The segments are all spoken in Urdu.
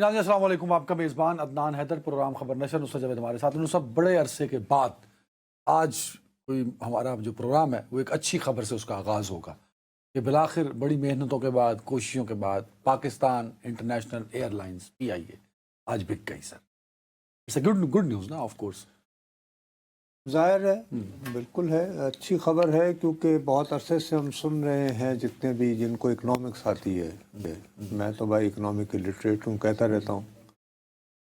ناظرین السلام علیکم، آپ کا میزبان عدنان حیدر، پروگرام خبر نشر نصرت جاوید ہمارے ساتھ۔ نصرت، بڑے عرصے کے بعد آج کوئی ہمارا جو پروگرام ہے وہ ایک اچھی خبر سے اس کا آغاز ہوگا کہ بالآخر بڑی محنتوں کے بعد، کوششوں کے بعد Pakistan international air lines PIA آج بک گئی سر۔ اٹس اے گڈ نیوز نا، آف کورس۔ ظاہر ہے، بالکل ہے، اچھی خبر ہے، کیونکہ بہت عرصے سے ہم سن رہے ہیں جتنے بھی جن کو اکنامکس آتی ہے، میں تو بھائی اکنامک لٹریٹ ہوں، کہتا رہتا ہوں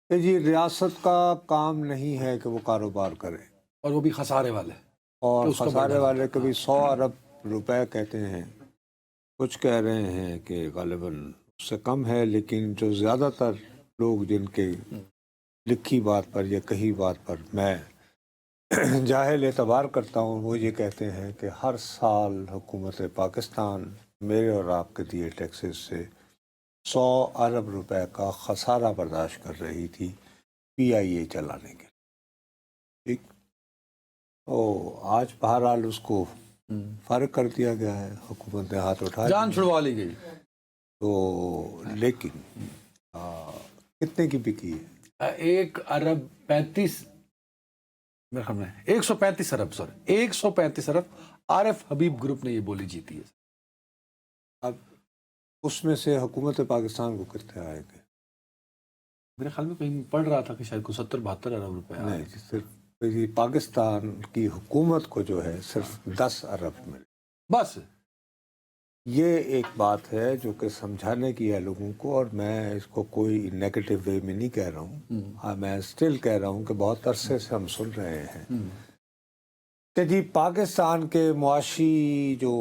کہ جی ریاست کا کام نہیں ہے کہ وہ کاروبار کرے، اور وہ بھی خسارے والے، اور کہ اس کو خسارے بڑھا والے کبھی 100 ارب روپے کہتے ہیں، کچھ کہہ رہے ہیں کہ غالباً اس سے کم ہے، لیکن جو زیادہ تر لوگ جن کے لکھی بات پر یا کہی بات پر میں جاہل اعتبار کرتا ہوں، وہ یہ کہتے ہیں کہ ہر سال حکومت پاکستان میرے اور آپ کے دیے ٹیکسز سے 100 ارب روپے کا خسارہ برداشت کر رہی تھی PIA چلانے کے، ٹھیک۔ تو آج بہرحال اس کو فارغ کر دیا گیا ہے، حکومت نے ہاتھ اٹھا جان چھڑوا لی گئی۔ تو لیکن کتنے کی بکی ہے؟ 1 ارب 35 میرے خیال میں 135 ارب، سوری 135 ارب RF حبیب گروپ نے یہ بولی جیتی ہے۔ اب اس میں سے حکومت پاکستان کو کتنے آئے گے؟ میرے خیال میں کہیں پڑھ رہا تھا کہ شاید کو 70-72 ارب روپے آئے۔ نہیں، صرف پاکستان کی حکومت کو جو ہے صرف 10 ارب ملے۔ بس یہ ایک بات ہے جو کہ سمجھانے کی ہے لوگوں کو، اور میں اس کو کوئی نیگیٹو وے میں نہیں کہہ رہا ہوں، میں اسٹل کہہ رہا ہوں کہ بہت عرصے سے ہم سن رہے ہیں کہ جی پاکستان کے معاشی جو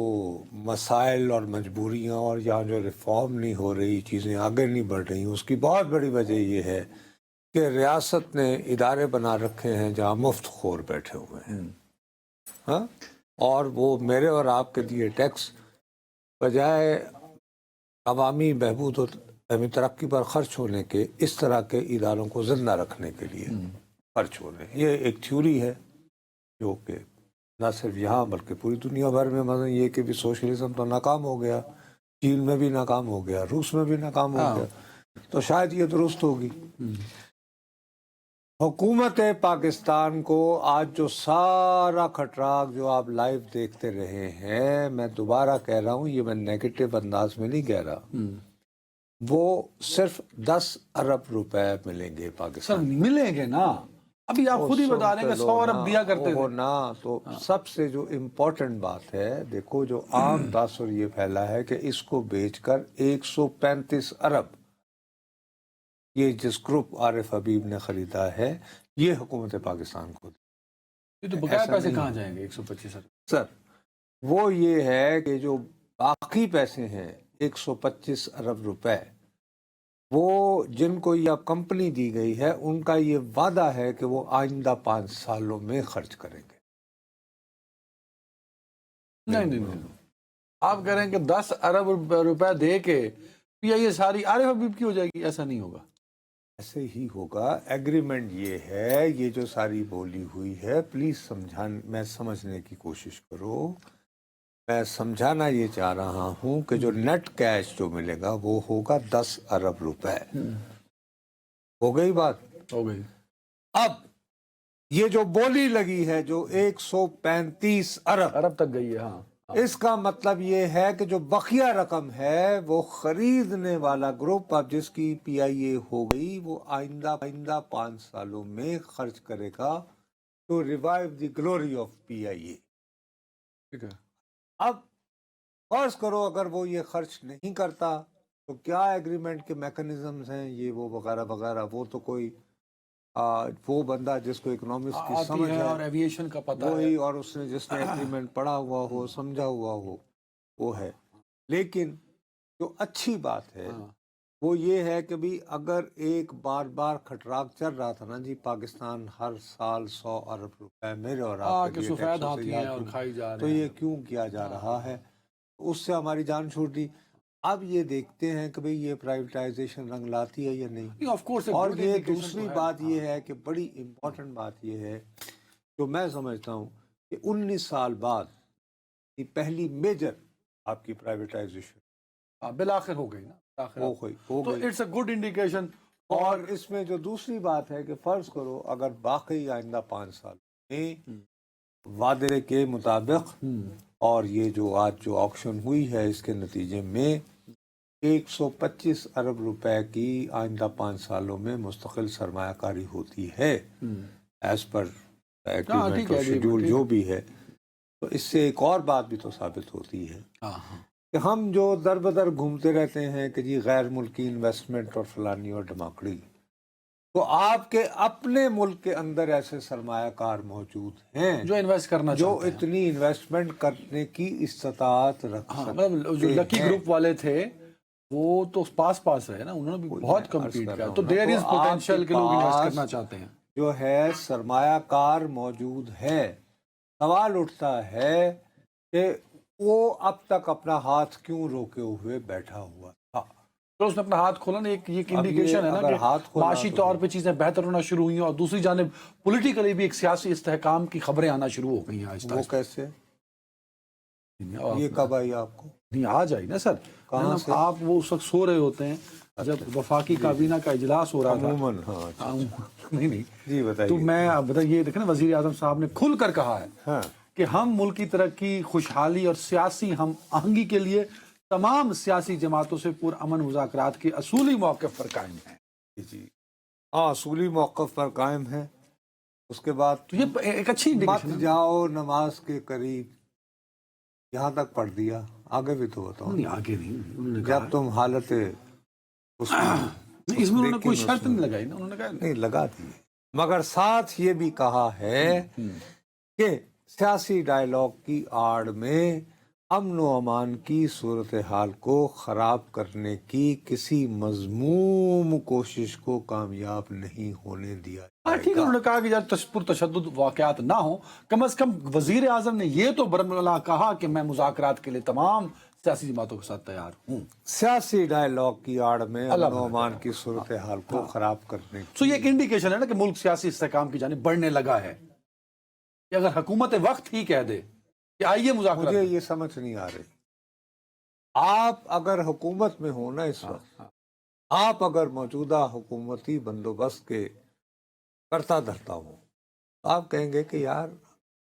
مسائل اور مجبوریاں اور یہاں جو ریفارم نہیں ہو رہی، چیزیں آگے نہیں بڑھ رہی، اس کی بہت بڑی وجہ یہ ہے کہ ریاست نے ادارے بنا رکھے ہیں جہاں مفت خور بیٹھے ہوئے ہیں، ہاں، اور وہ میرے اور آپ کے دیے ٹیکس بجائے عوامی بہبود و ترقی پر خرچ ہونے کے اس طرح کے اداروں کو زندہ رکھنے کے لیے خرچ ہو رہے ہیں۔ یہ ایک تھیوری ہے جو کہ نہ صرف یہاں بلکہ پوری دنیا بھر میں، مثلا یہ کہ بھی سوشلزم تو ناکام ہو گیا، چین میں بھی ناکام ہو گیا، روس میں بھی ناکام ہو گیا، تو شاید یہ درست ہوگی۔ حکومت پاکستان کو آج جو سارا کھٹراک جو آپ لائیو دیکھتے رہے ہیں، میں دوبارہ کہہ رہا ہوں، یہ میں نیگیٹو انداز میں نہیں کہہ رہا، وہ صرف 10 ارب روپے ملیں گے سر، پاکستان۔ ملیں گے نا، ابھی آپ خود ہی بتا رہے ہیں کہ 100 ارب دیا کرتے تھے نا، تو سب سے جو امپورٹنٹ بات ہے، دیکھو جو عام تاثر یہ پھیلا ہے کہ اس کو بیچ کر 135 ارب یہ جس گروپ عارف حبیب نے خریدا ہے، یہ حکومت پاکستان کو یہ تو بقایا پیسے کہاں جائیں گے 125 ارب؟ سر وہ یہ ہے کہ جو باقی پیسے ہیں 125 ارب روپے، وہ جن کو یہ کمپنی دی گئی ہے، ان کا یہ وعدہ ہے کہ وہ آئندہ 5 سالوں میں خرچ کریں گے۔ نہیں، آپ کہہ رہے ہیں کہ 10 ارب روپے دے کے PIA ساری عارف حبیب کی ہو جائے گی؟ ایسا نہیں ہوگا۔ ایسے ہی ہوگا، ایگریمنٹ یہ ہے، یہ جو ساری بولی ہوئی ہے، پلیز میں سمجھنے کی کوشش کرو، میں سمجھانا یہ چاہ رہا ہوں کہ جو نیٹ کیش جو ملے گا وہ ہوگا 10 ارب روپے۔ ہو گئی بات؟ ہو گئی۔ اب یہ جو بولی لگی ہے جو 135 ارب تک گئی ہے، ہاں، اس کا مطلب یہ ہے کہ جو بقیہ رقم ہے وہ خریدنے والا گروپ، اب جس کی PIA ہو گئی، وہ آئندہ 5 سالوں میں خرچ کرے گا to revive the glory of PIA۔ ٹھیک ہے۔ اب فرض کرو اگر وہ یہ خرچ نہیں کرتا تو کیا ایگریمنٹ کے میکنزمز ہیں، یہ وہ وغیرہ وغیرہ، وہ تو کوئی وہ بندہ جس کو اکنامکس کی سمجھ ہے اور ایویشن کا پتہ ہے، وہی، اور جس نے ایگریمنٹ پڑھا ہوا ہو، سمجھا ہوا ہو، وہ ہے۔ لیکن جو اچھی بات ہے وہ یہ ہے کہ بھی اگر ایک بار کھٹراک چل رہا تھا نا جی، پاکستان ہر سال 100 ارب روپے میرے اور آپ کے سفید ہاتھی ہیں اور کھائی جا رہے تو ہیں، یہ کیوں کیا جا رہا ہے، اس سے ہماری جان چھوٹ دی۔ اب یہ دیکھتے ہیں کہ بھئی یہ پرائیویٹائزیشن رنگ لاتی ہے یا نہیں۔ Of course. اور یہ دوسری بات یہ ہے کہ بڑی امپورٹنٹ بات یہ ہے جو میں سمجھتا ہوں کہ 19 سال بعد یہ پہلی میجر آپ کی پرائیویٹائزیشن بالآخر ہو گئی نا، ہو گئی۔ تو اٹس اے گڈ انڈیکیشن اور اس میں جو دوسری بات ہے کہ فرض کرو اگر باقی آئندہ 5 سال میں وعدے کے مطابق اور یہ جو آج جو آکشن ہوئی ہے اس کے نتیجے میں 125 ارب روپے کی آئندہ 5 سالوں میں مستقل سرمایہ کاری ہوتی ہے ایز پر ایگریمنٹ اور شیڈول جو بھی ہے، تو اس سے ایک اور بات بھی تو ثابت ہوتی ہے کہ ہم جو در بدر گھومتے رہتے ہیں کہ جی غیر ملکی انویسٹمنٹ اور فلانی اور ڈھماکڑی، تو آپ کے اپنے ملک کے اندر ایسے سرمایہ کار موجود ہیں جو انویسٹ کرنا جو چاہتے ہیں، اتنی انویسٹمنٹ کرنے کی استطاعت رکھ مطلب جو لکی گروپ والے تھے وہ تو پاس رہے نا، انہوں نے بھی بہت کمپیٹ کیا، تو دیر از پوٹینشیل کہ لوگ انویسٹ کرنا چاہتے ہیں. جو ہے سرمایہ کار موجود ہے. سوال اٹھتا ہے کہ وہ اب تک اپنا ہاتھ کیوں روکے ہوئے بیٹھا ہوا تھا؟ تو اس نے اپنا ہاتھ کھولا نا، ایک یہ انڈیکیشن ہے نا کہ معاشی طور پہ چیزیں بہتر ہونا شروع ہوئی ہیں، اور دوسری جانب پولیٹیکلی بھی ایک سیاسی استحکام کی خبریں آنا شروع ہو گئی ہیں آہستہ وہ آہستہ. کیسے؟ یہ کب آئی آپ کو؟ نہیں آ جائی نا سر. کہاں سے؟ آپ وہ اس وقت سو رہے ہوتے ہیں جب وفاقی کابینہ کا اجلاس ہو رہا تھا. عموماً ہاں نہیں جی بتائیے. تو میں بتائیے، یہ دیکھیں نا وزیر اعظم صاحب نے کھل کر کہا ہے ہاں کہ ہم ملک کی ترقی، خوشحالی اور سیاسی ہم آہنگی کے لیے تمام سیاسی جماعتوں سے پرامن مذاکرات کے اصولی موقف پر قائم ہیں. جی ہاں، اصولی موقف پر قائم ہے. اس کے بعد تو یہ ایک اچھی مت انڈیکیشن ہے. جاؤ نماز کے قریب، یہاں تک پڑھ دیا، آگے بھی تو بتاؤ. نہیں آگے نہیں، انہوں نے کہا جب تم حالت اس میں انہوں نے کوئی شرط نہیں لگائی نا، انہوں نے کہا نہیں لگا دی، مگر ساتھ یہ بھی کہا ہے کہ سیاسی ڈائیلاگ کی آڑ میں امن و امان کی صورتحال کو خراب کرنے کی کسی مذموم کوشش کو کامیاب نہیں ہونے دیا ہاں جائے ٹھیک ہے. گا. انہوں نے کہا کہ جب پرتشدد واقعات نہ ہوں، کم از کم وزیر اعظم نے یہ تو برملا کہا کہ میں مذاکرات کے لیے تمام سیاسی جماعتوں کے ساتھ تیار ہوں. سیاسی ڈائیلاگ کی آڑ میں امن و امان کی صورتحال کو خراب کرنے کی. تو یہ ایک انڈیکیشن ہے نا کہ ملک سیاسی استحکام کی جانب بڑھنے لگا ہے. کہ اگر حکومت وقت ہی کہہ دے کہ آئیے مذاکرات، مجھے یہ سمجھ نہیں آ رہی. آپ اگر حکومت میں ہو نا اس وقت، آپ اگر موجودہ حکومتی بندوبست کے کرتا دھرتا ہو، آپ کہیں گے کہ یار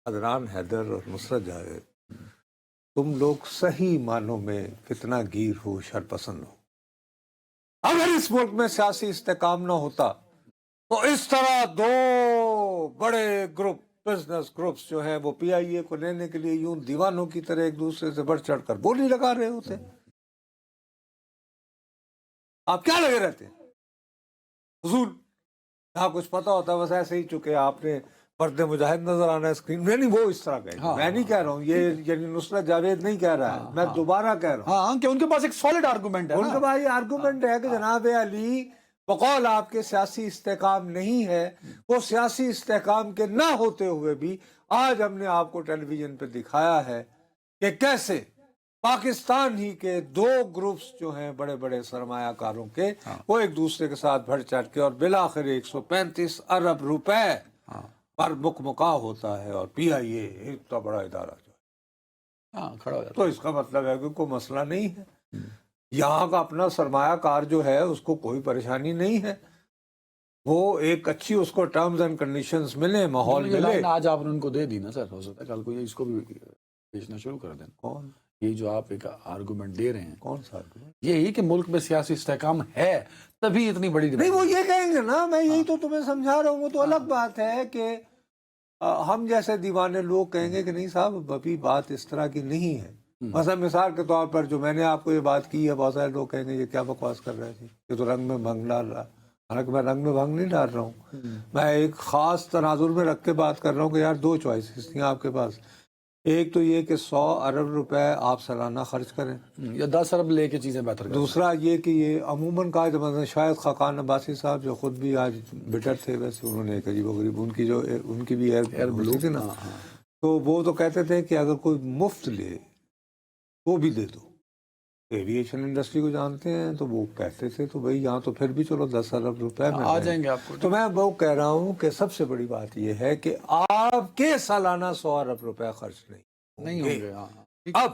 عدنان حیدر اور نصرت جاوید، تم لوگ صحیح معنوں میں فتنہ گیر ہو، شرپسند ہو. اگر اس ملک میں سیاسی استحکام نہ ہوتا تو اس طرح دو بڑے گروپ، بزنس گروپس جو ہیں وہ پی آئی اے کو لینے کے لیے یوں دیوانوں کی طرح ایک دوسرے سے بڑھ چڑھ کر بولی لگا رہے ہوتے. آپ کیا لگے رہتے ہیں حضور؟ آپ کچھ پتا ہوتا بس ایسے ہی، چکے آپ نے مرد مجاہد نظر آنا ہے اسکرین میں. نہیں، وہ اس طرح کہیں گے. میں نہیں کہہ رہا ہوں یہ، یعنی نصرت جاوید نہیں کہہ رہا ہے، میں دوبارہ کہہ رہا ہوں. ہاں کہ ان کے پاس ایک سالڈ آرگومنٹ ہے. ان کا بھائی آرگومنٹ ہے کہ جناب علی بقول آپ کے سیاسی استحکام نہیں ہے. وہ سیاسی استحکام کے نہ ہوتے ہوئے بھی آج ہم نے آپ کو ٹیلی ویژن پہ دکھایا ہے کہ کیسے پاکستان ہی کے دو گروپس جو ہیں بڑے بڑے سرمایہ کاروں کے، وہ ایک دوسرے کے ساتھ بڑھ چڑھ کے اور بالآخر 135 ارب روپے پر مکمکا ہوتا ہے. اور پی آئی اے اتنا بڑا ادارہ جو ہے، کھڑا ہو جاتا تو اس کا مطلب ہے کہ کوئی مسئلہ نہیں ہے. یہاں کا اپنا سرمایہ کار جو ہے اس کو کوئی پریشانی نہیں ہے. وہ ایک اچھی اس کو ٹرمز اینڈ کنڈیشنز ملے، ماحول یہ ملے. لائن آج آپ نے ان کو دے دی نا سر، ہو سکتا ہے کل کو یہ اس کو بھی بیچنا شروع کر دیں. کون؟ یہ جو آپ ایک آرگومنٹ دے رہے ہیں، کون سا argument؟ یہی کہ ملک میں سیاسی استحکام ہے تبھی اتنی بڑی نہیں وہ یہ کہیں گے نا، میں یہی تو تمہیں سمجھا رہا ہوں. وہ تو الگ بات ہے کہ ہم جیسے دیوانے لوگ کہیں گے کہ نہیں صاحب ابھی بات اس طرح کی نہیں ہے. مثلا مثال کے طور پر جو میں نے آپ کو یہ بات کی ہے، بہت سارے لوگ کہیں گے یہ کیا بکواس کر رہے تھے، یہ تو رنگ میں بھنگ ڈال رہا. حالانکہ میں رنگ میں بھنگ نہیں ڈال رہا ہوں، میں ایک خاص تناظر میں رکھ کے بات کر رہا ہوں کہ یار دو چوائسز تھیں آپ کے پاس. ایک تو یہ کہ 100 ارب روپے آپ سالانہ خرچ کریں، یا 10 ارب لے کے چیزیں بہتر کریں. دوسرا یہ کہ یہ عموماً کہا جب شاید خاقان عباسی صاحب جو خود بھی آج بٹر تھے، ویسے انہوں نے ایک عجیب و غریب ان کی جو ان کی بھی ایئر بلو تھی نا، تو وہ تو کہتے تھے کہ اگر کوئی مفت لے وہ بھی دے دو. ایویشن انڈسٹری کو جانتے ہیں تو وہ کہتے تھے تو بھائی یہاں تو پھر بھی چلو 10 ارب روپے میں آ جائیں گے آپ کو. تو میں وہ کہہ رہا ہوں کہ سب سے بڑی بات یہ ہے کہ آپ کے سالانہ 100 ارب روپے خرچ نہیں ہوں گے. اب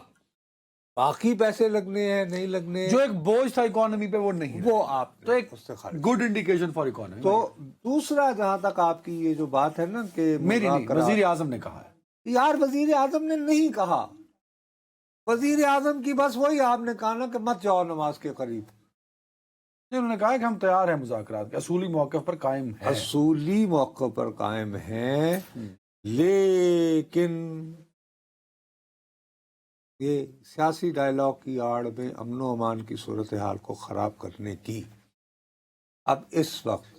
باقی پیسے لگنے ہیں نہیں لگنے جو ایک بوجھ تھا اکانومی پہ وہ نہیں ہے، وہ آپ تو ایک اس سے خارج۔ Good indication for economy. تو دوسرا جہاں تک آپ کی یہ جو بات ہے نا کہ میری نہیں، مذاکرات، وزیر اعظم نے کہا ہے. یار وزیر اعظم نے نہیں کہا، وزیر اعظم کی بس وہی آپ نے کہا نا کہ مت جاؤ نماز کے قریب۔ انہوں نے کہا کہ ہم تیار ہیں مذاکرات کے، اصولی موقف پر قائم ہیں. اصولی موقع پر قائم ہیں، لیکن یہ سیاسی ڈائلاگ کی آڑ میں امن و امان کی صورتحال کو خراب کرنے کی اب اس وقت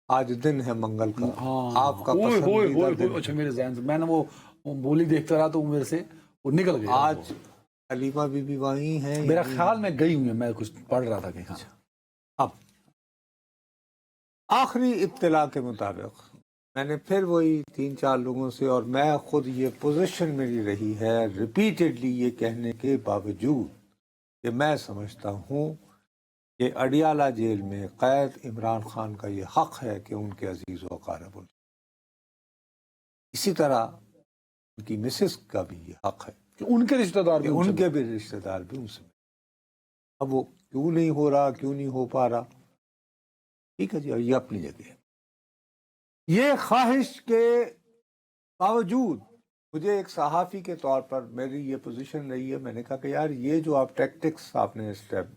آج دن ہے منگل کا، آپ کا پسندیدہ دن اچھا میرے ذہن سے میں نے وہ بولی دیکھتا رہا تو وہ میرے سے وہ نکل گیا. آج حلیمہ بی بی وہیں ہیں، میرا خیال میں گئی ہوئی ہے، میں کچھ پڑھ رہا تھا کہ ہاں. اب آخری اطلاع کے مطابق میں نے پھر وہی 3-4 لوگوں سے، اور میں خود یہ پوزیشن میری رہی ہے ریپیٹڈلی یہ کہنے کے باوجود کہ میں سمجھتا ہوں کہ اڈیالہ جیل میں قید عمران خان کا یہ حق ہے کہ ان کے عزیز و اقارب ان، اسی طرح ان کی مسز کا بھی یہ حق ہے کہ ان کے رشتہ دار کہ بھی ان کے بھی رشتہ دار بھی ان سے ملیں۔ اب وہ کیوں نہیں ہو رہا، کیوں نہیں ہو پا رہا، ٹھیک ہے جی، اور یہ اپنی جگہ ہے۔ یہ خواہش کے باوجود مجھے ایک صحافی کے طور پر میری یہ پوزیشن رہی ہے، میں نے کہا کہ یار یہ جو آپ ٹیکٹکس آپ نے اسٹیپ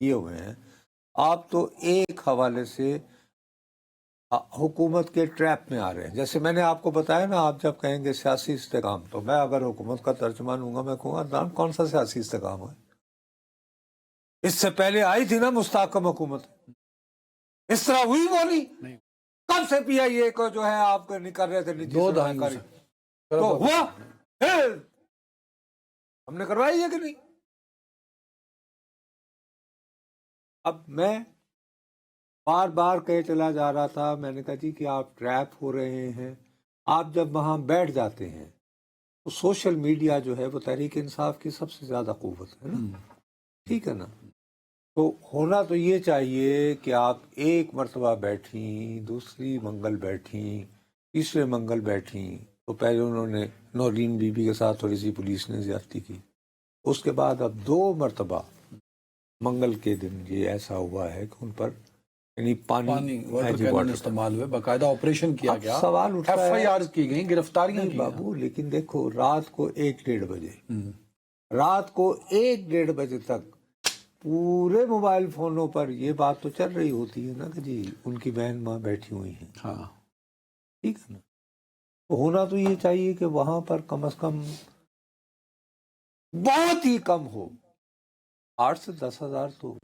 کیے ہوئے ہیں، آپ تو ایک حوالے سے حکومت کے ٹریپ میں آ رہے ہیں۔ جیسے میں نے آپ کو بتایا نا، آپ جب کہیں گے سیاسی استحکام، تو میں اگر حکومت کا ترجمان ہوں گا میں کہوں گا نام کون سا سیاسی استحکام ہے؟ اس سے پہلے آئی تھی نا مستحکم حکومت، اس طرح ہوئی بولی نہیں. کب سے پی آئی اے کو جو ہے آپ نہیں کر رہے تھے نجی دو سرمایہ دہائیوں کاری، سے تو ہوا پھر ہم نے کروائی ہے کہ نہیں؟ اب میں بار بار کہے چلا جا رہا تھا، میں نے کہا جی کہ آپ ٹریپ ہو رہے ہیں۔ آپ جب وہاں بیٹھ جاتے ہیں تو سوشل میڈیا جو ہے وہ تحریک انصاف کی سب سے زیادہ قوت ہے نا، ٹھیک ہے نا؟ تو ہونا تو یہ چاہیے کہ آپ ایک مرتبہ بیٹھیں، دوسری منگل بیٹھیں، تیسرے منگل بیٹھیں، تو پہلے انہوں نے نورین بی بی کے ساتھ تھوڑی سی پولیس نے زیادتی کی، اس کے بعد اب 2 مرتبہ منگل کے دن یہ ایسا ہوا ہے کہ ان پر یعنی پانی واٹر کینن استعمال ہوئے، باقاعدہ آپریشن کیا اب گیا، سوال اٹھتا ایف ہے، آئی آرز کی گئیں، گرفتاریاں نہیں کی بابو، لیکن دیکھو رات کو 1-1:30 بجے، رات کو 1-1:30 بجے تک پورے موبائل فونوں پر یہ بات تو چل رہی ہوتی ہے نا کہ جی ان کی بہن ماں بیٹھی ہوئی ہیں، ہاں. ٹھیک ہے نا؟ تو ہونا تو یہ چاہیے کہ وہاں پر کم از کم بہت ہی کم ہو 8 سے 10 ہزار تو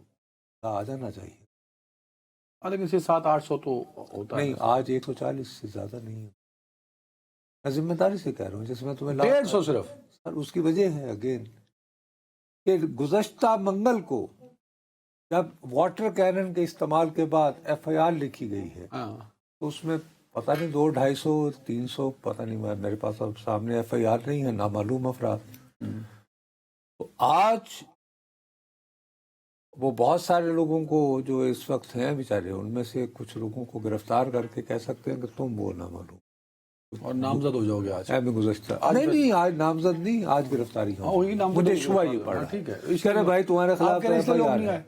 آ جانا چاہیے، لیکن 700-800 تو ہوتا ہے. نہیں آج 140 سے زیادہ نہیں ہے، میں ذمہ داری سے کہہ رہا ہوں، جس میں تمہیں 150 صرف. سر اس کی وجہ ہے اگین کہ گزشتہ منگل کو جب واٹر کینن کے استعمال کے بعد ایف آئی آر لکھی گئی ہے تو اس میں پتہ نہیں 200-250-300 پتہ نہیں، میرے پاس اب سامنے ایف آئی آر نہیں ہے، نامعلوم افراد۔ تو آج وہ بہت سارے لوگوں کو جو اس وقت ہیں بیچارے، ان میں سے کچھ لوگوں کو گرفتار کر کے کہہ سکتے ہیں کہ تم وہ نامعلوم، اور نامزد ہو جاؤ گے آج. میں گزشتہ نہیں آج نامزد نہیں، آج گرفتاری وہی نامزد مجھے ہو گئے. شبہ یہ پڑ رہا ٹھیک ہے، کہہ رہے بھائی تمہارے خلاف آپ کہہ رہے ہیں اس لیے لوگ نہیں آئے.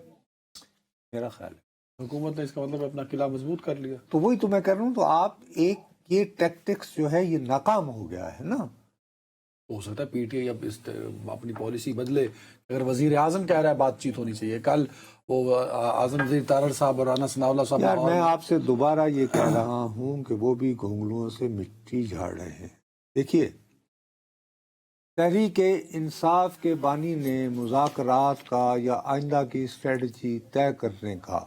میرا خیال ہے حکومت نے اس کا مطلب اپنا قلعہ مضبوط کر لیا. تو وہی تو میں کہہ رہا ہوں، تو آپ ایک یہ ٹیکٹکس جو ہے یہ ناکام ہو گیا ہے نا۔ ہو سکتا ہے پی ٹی آئی اب اپنی پالیسی بدلے، اگر وزیر اعظم کہہ رہا ہے بات چیت ہونی چاہیے، کل وہ اعظم وزیر تارڑ صاحب اور رانا ثناء اللہ صاحب یار میں آپ سے دوبارہ یہ کہہ رہا ہوں کہ وہ بھی گھنگلوں سے مٹی جھاڑ رہے ہیں۔ دیکھیے تحریک انصاف کے بانی نے مذاکرات کا یا آئندہ کی اسٹریٹجی طے کرنے کا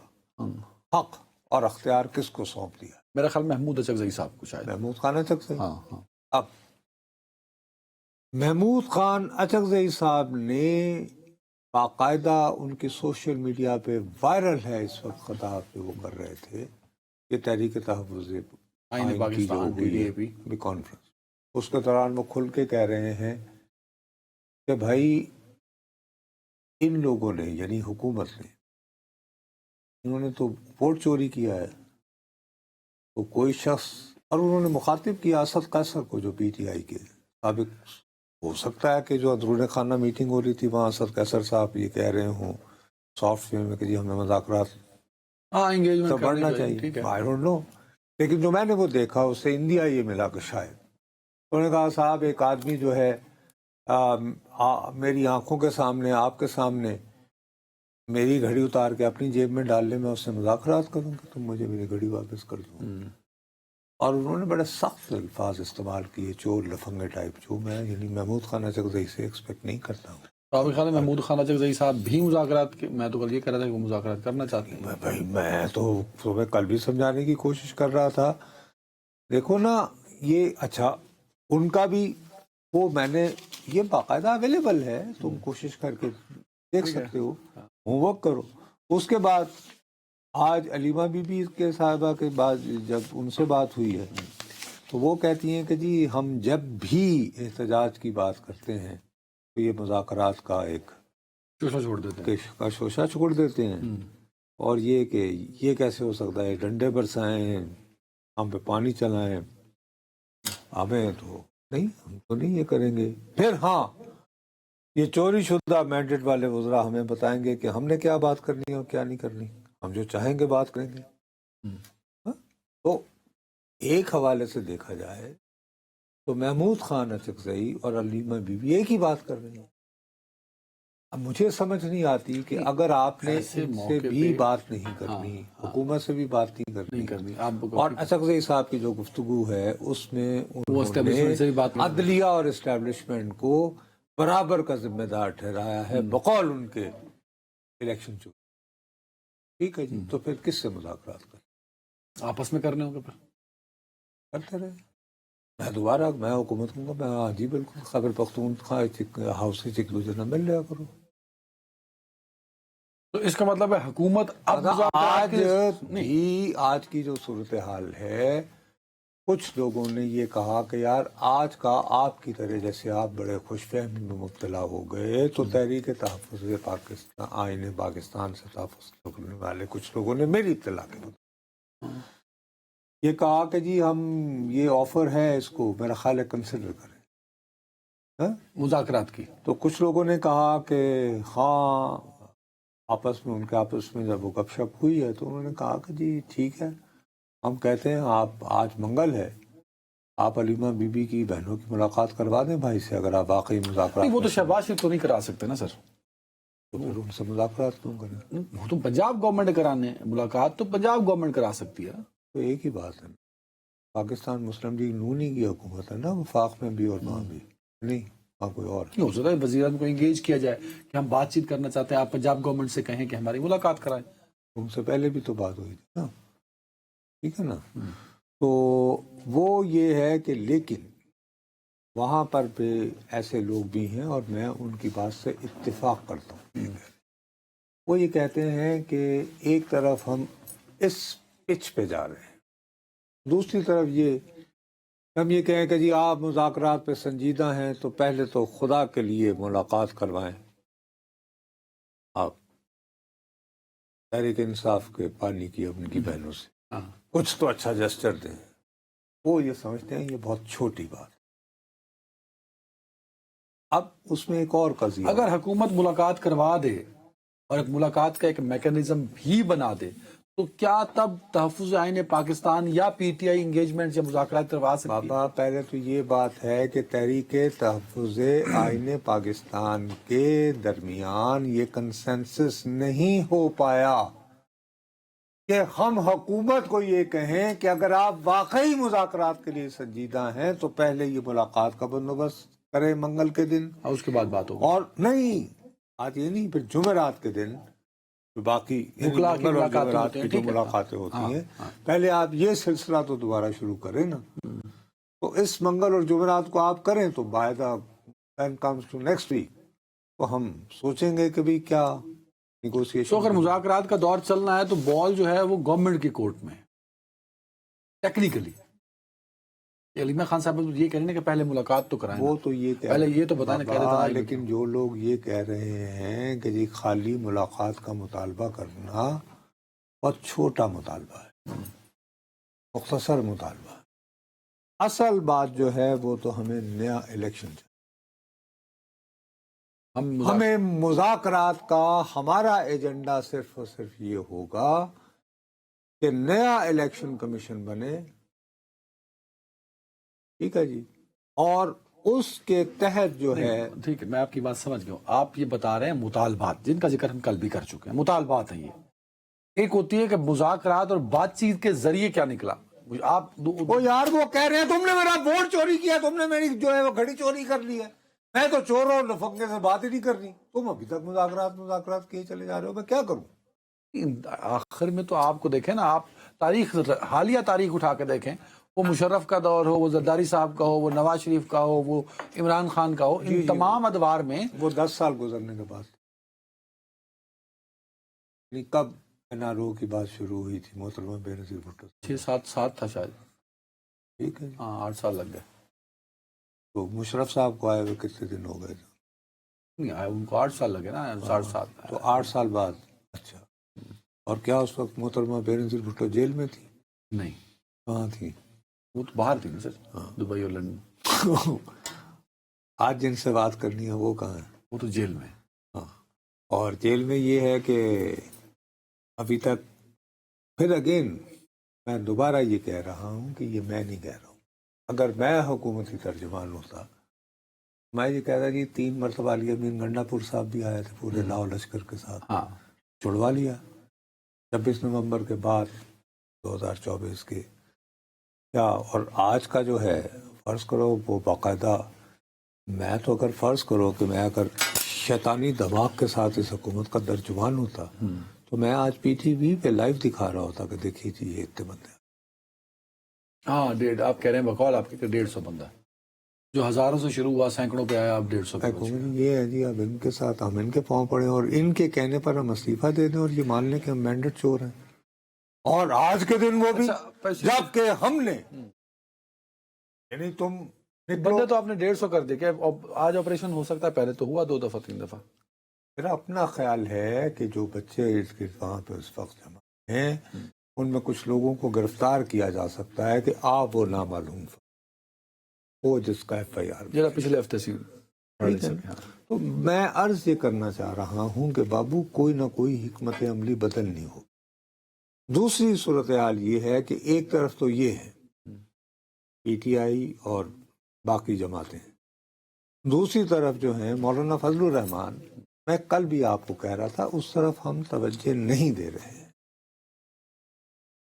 حق اور اختیار کس کو سونپ دیا؟ میرا خیال محمود اچکزئی صاحب کو شاید. محمود خان اچکزئی۔ ہاں ہاں. اب محمود خان اچکزئی صاحب نے باقاعدہ ان کی سوشل میڈیا پہ وائرل ہے اس وقت خطاب پہ وہ کر رہے تھے کہ تحریک تحفظ آئین پاکستان بھی کانفرنس، اس کے دوران وہ کھل کے کہہ رہے ہیں کہ بھائی ان لوگوں نے یعنی حکومت نے، انہوں نے تو ووٹ چوری کیا ہے، تو کوئی شخص، اور انہوں نے مخاطب کیا اسد قیصر کو جو پی ٹی آئی کے سابق ہو سکتا ہے کہ جو اندرون خانہ میٹنگ ہو رہی تھی وہاں اسد قیصر صاحب یہ کہہ رہے ہوں سافٹ وے میں کہ جی ہمیں مذاکرات ہاں انگیجمنٹ تو بڑھنا ٹھیک چاہیے. ہے. I don't know. لیکن جو میں نے وہ دیکھا اس سے انڈیا یہ ملا کہ شاید انہوں نے کہا صاحب ایک آدمی جو ہے میری آنکھوں کے سامنے آپ کے سامنے میری گھڑی اتار کے اپنی جیب میں ڈال لے میں اس سے مذاکرات کروں گا تم مجھے میری گھڑی واپس کر دو. اور انہوں نے بڑے سخت الفاظ استعمال کیے چور لفنگے ٹائپ جو میں یعنی محمود خان اچکزئی سے ایکسپیکٹ نہیں کرتا ہوں. تو آپ کے خیال میں محمود خان اچکزئی صاحب بھی مذاکرات کے میں تو کل یہ کہہ رہا تھا کہ وہ مذاکرات کرنا چاہتے ہیں. بھائی میں تو صبح کل بھی سمجھانے کی کوشش کر رہا تھا. دیکھو نا یہ اچھا ان کا بھی وہ میں نے یہ باقاعدہ اویلیبل ہے تم کوشش کر کے دیکھ سکتے ہو ہوم ورک کرو. اس کے بعد آج علیمہ بی بی کے صاحبہ کے بعد جب ان سے بات ہوئی ہے تو وہ کہتی ہیں کہ جی ہم جب بھی احتجاج کی بات کرتے ہیں تو یہ مذاکرات کا ایک شوشہ چھوڑ دیتے ہیں. کا شوشہ چھوڑ دیتے ہیں. اور یہ کہ یہ کیسے ہو سکتا ہے ڈنڈے برسائیں ہم پہ پانی چلائیں ہمیں تو نہیں ہم تو نہیں یہ کریں گے. پھر ہاں یہ چوری شدہ مینڈیٹ والے وزراء ہمیں بتائیں گے کہ ہم نے کیا بات کرنی ہے اور کیا نہیں کرنی. ہم جو چاہیں گے بات کریں گے. تو ایک حوالے سے دیکھا جائے تو محمود خان اچکزئی اور علیمہ بی بی ایک ہی بات کر رہی ہیں. اب مجھے سمجھ نہیں آتی کہ اگر آپ نے ان سے بھی بات نہیں کرنی حکومت سے بھی بات نہیں کرنی اور اچکزئی صاحب کی جو گفتگو ہے اس میں انہوں نے عدلیہ اور اسٹیبلشمنٹ کو برابر کا ذمہ دار ٹھہرایا ہے بقول ان کے الیکشن چوری. ٹھیک ہے جی تو پھر کس سے مذاکرات کریں آپس میں کرنے ہوں گے پھر کرتے رہے. میں دوبارہ میں حکومت ہوں گا میں ہاں جی بالکل خیبر پختونخوا ہاؤس کی چکلو جنا مل لیا کرو. تو اس کا مطلب ہے حکومت اب آج کی جو صورتحال ہے کچھ لوگوں نے یہ کہا کہ یار آج کا آپ کی طرح جیسے آپ بڑے خوش فہمی میں مبتلا ہو گئے تو تحریک تحفظ پاکستان آئین پاکستان سے تحفظ کرنے والے کچھ لوگوں نے میری اطلاع کے مطابق یہ کہا کہ جی ہم یہ آفر ہے اس کو میرا خیال ہے کنسیڈر کریں مذاکرات کی. تو کچھ لوگوں نے کہا کہ ہاں آپس میں ان کے آپس میں جب وہ گپ شپ ہوئی ہے تو انہوں نے کہا کہ جی ٹھیک ہے ہم کہتے ہیں آپ آج منگل ہے آپ علیمہ بی بی کی بہنوں کی ملاقات کروا دیں بھائی سے اگر آپ واقعی مذاکرات وہ تو شہباز شریف تو نہیں کرا سکتے نا سر. تو پھر ان سے مذاکرات کیوں کریں. وہ تو پنجاب گورنمنٹ کرانے ملاقات تو پنجاب گورنمنٹ کرا سکتی ہے. تو ایک ہی بات ہے پاکستان مسلم لیگ نونی کی حکومت ہے نا وفاق میں بھی اور وہاں بھی نہیں وہاں کوئی اور ہو سکتا ہے وزیر اعظم کو انگیج کیا جائے کہ ہم بات چیت کرنا چاہتے ہیں آپ پنجاب گورنمنٹ سے کہیں کہ ہماری ملاقات کرائیں. ان سے پہلے بھی تو بات ہوئی تھی نا ٹھیک ہے نا. تو وہ یہ ہے کہ لیکن وہاں پر بھی ایسے لوگ بھی ہیں اور میں ان کی بات سے اتفاق کرتا ہوں. وہ یہ کہتے ہیں کہ ایک طرف ہم اس پچ پہ جا رہے ہیں دوسری طرف یہ ہم یہ کہیں کہ جی آپ مذاکرات پہ سنجیدہ ہیں تو پہلے تو خدا کے لیے ملاقات کروائیں آپ تحریک انصاف کے پانی کی ان کی بہنوں سے کچھ تو اچھا جسچر دیں. وہ یہ سمجھتے ہیں یہ بہت چھوٹی بات. اب اس میں ایک اور قضیہ اگر حکومت ملاقات کروا دے اور ایک ملاقات کا ایک میکانزم بھی بنا دے تو کیا تب تحفظ آئین پاکستان یا پی ٹی آئی انگیجمنٹ یا مذاکرات کروا سکتی ہے؟ بابا پہلے تو یہ بات ہے کہ تحریک تحفظ آئین پاکستان کے درمیان یہ کنسنسس نہیں ہو پایا کہ ہم حکومت کو یہ کہیں کہ اگر آپ واقعی مذاکرات کے لیے سنجیدہ ہیں تو پہلے یہ ملاقات کا بندوبست کریں منگل کے دن اور اس کے بعد بات ہوگی. اور نہیں آج یہ نہیں پھر جمعرات کے دن باقی جمعرات کی جو ملاقاتیں ہوتی ہیں پہلے آپ یہ سلسلہ تو دوبارہ شروع کریں نا. تو اس منگل اور جمعرات کو آپ کریں تو by the time comes to next week تو ہم سوچیں گے کہ بھی کیا نیگوسیشن. تو اگر مذاکرات کا دور چلنا ہے تو بال جو ہے وہ گورنمنٹ کی کورٹ میں ٹیکنیکلی. علیمہ خان صاحب یہ کہہ رہے ہیں کہ پہلے ملاقات تو کرائیں وہ تو یہ پہلے یہ تو بتائیں لیکن جو لوگ یہ کہہ رہے ہیں کہ جی خالی ملاقات کا مطالبہ کرنا بہت چھوٹا مطالبہ ہے مختصر مطالبہ. اصل بات جو ہے وہ تو ہمیں نیا الیکشن ہمیں مذاکرات کا ہمارا ایجنڈا صرف اور صرف یہ ہوگا کہ نیا الیکشن کمیشن بنے، ٹھیک ہے جی، اور اس کے تحت جو ہے، ٹھیک ہے، میں آپ کی بات سمجھ گیا ہوں. آپ یہ بتا رہے ہیں مطالبات جن کا ذکر ہم کل بھی کر چکے ہیں، مطالبات ہیں. یہ ایک ہوتی ہے کہ مذاکرات اور بات چیت کے ذریعے کیا نکلا. آپ وہ یار وہ کہہ رہے ہیں تم نے میرا ووٹ چوری کیا، تم نے میری جو ہے وہ گھڑی چوری کر لی ہے، میں تو چور اور لفنگے سے بات ہی نہیں کرنی، تم ابھی تک مذاکرات کیے چلے جا رہے ہو، میں کیا کروں؟ آخر میں تو آپ کو دیکھیں نا، آپ تاریخ، حالیہ تاریخ اٹھا کے دیکھیں، وہ مشرف کا دور ہو، وہ زرداری صاحب کا ہو، وہ نواز شریف کا ہو، وہ عمران خان کا ہو، ان تمام ادوار میں وہ 10 سال گزرنے کے بعد کب این آر او کی بات شروع ہوئی تھی محترمہ بے نظیر بھٹو، 6-7 تھا شاید، ٹھیک ہے جی. ہاں 8 سال لگ گئے. تو مشرف صاحب کو آئے ہوئے کتنے دن ہو گئے تھے؟ نہیں آئے، ان کو 8 سال لگے نا، 7.5 تو 8 سال بعد. اچھا، اور کیا اس وقت محترمہ بے نظیر بھٹو جیل میں تھی؟ نہیں، کہاں تھی؟ وہ تو باہر تھی نا سر، دبئی اور لندن. آج جن سے بات کرنی ہے وہ کہاں ہے؟ وہ تو جیل میں. ہاں، اور جیل میں یہ ہے کہ ابھی تک، پھر اگین میں دوبارہ یہ کہہ رہا ہوں کہ یہ میں نہیں کہہ رہا ہوں، اگر میں حکومتی ترجمان ہوتا میں یہ کہتا جی 3 مرتبہ علی امین گنڈا پور صاحب بھی آئے تھے پورے لاؤ لشکر کے ساتھ، ہاں، چھڑوا لیا 26 نومبر کے بعد 2024 کے. کیا اور آج کا جو ہے، فرض کرو وہ باقاعدہ، میں تو اگر فرض کرو کہ میں اگر شیطانی دماغ کے ساتھ اس حکومت کا ترجمان ہوتا تو میں آج پی ٹی وی پہ لائیو دکھا رہا ہوتا کہ دیکھیے جی یہ اتنے بندے. ہاں، آپ کہہ رہے ہیں بقول آپ کے 150 بندہ جو ہزاروں سے شروع ہوا، سینکڑوں پہ آیا، اب 150 پہ پہنچ گیا. یہ ہے جی، اب ان کے ساتھ ہم ان کے پاؤں پڑے اور ان کے کہنے پر ہم استعفیٰ دے دیں اور یہ مان لیں کہ ہم مینڈیٹ چور ہیں. اور آج کے دن وہ بھی جب کہ ہم نے، یعنی تم بندے تو آپ نے 150 کر دیا کہ آج آپریشن ہو سکتا ہے، پہلے تو ہوا 2 دفعہ 3 دفعہ. میرا اپنا خیال ہے کہ جو بچے ارد گرد وہاں پہ اس وقت جمع ہیں ان میں کچھ لوگوں کو گرفتار کیا جا سکتا ہے کہ آپ وہ نامعلوم وہ جس کا ایف آئی آر جیسا پچھلے ہفتے سے. تو میں عرض یہ کرنا چاہ رہا ہوں کہ بابو کوئی نہ کوئی حکمت عملی بدلنی ہو. دوسری صورتحال یہ ہے کہ ایک طرف تو یہ ہے پی ٹی آئی اور باقی جماعتیں، دوسری طرف جو ہیں مولانا فضل الرحمان، میں کل بھی آپ کو کہہ رہا تھا اس طرف ہم توجہ نہیں دے رہے ہیں.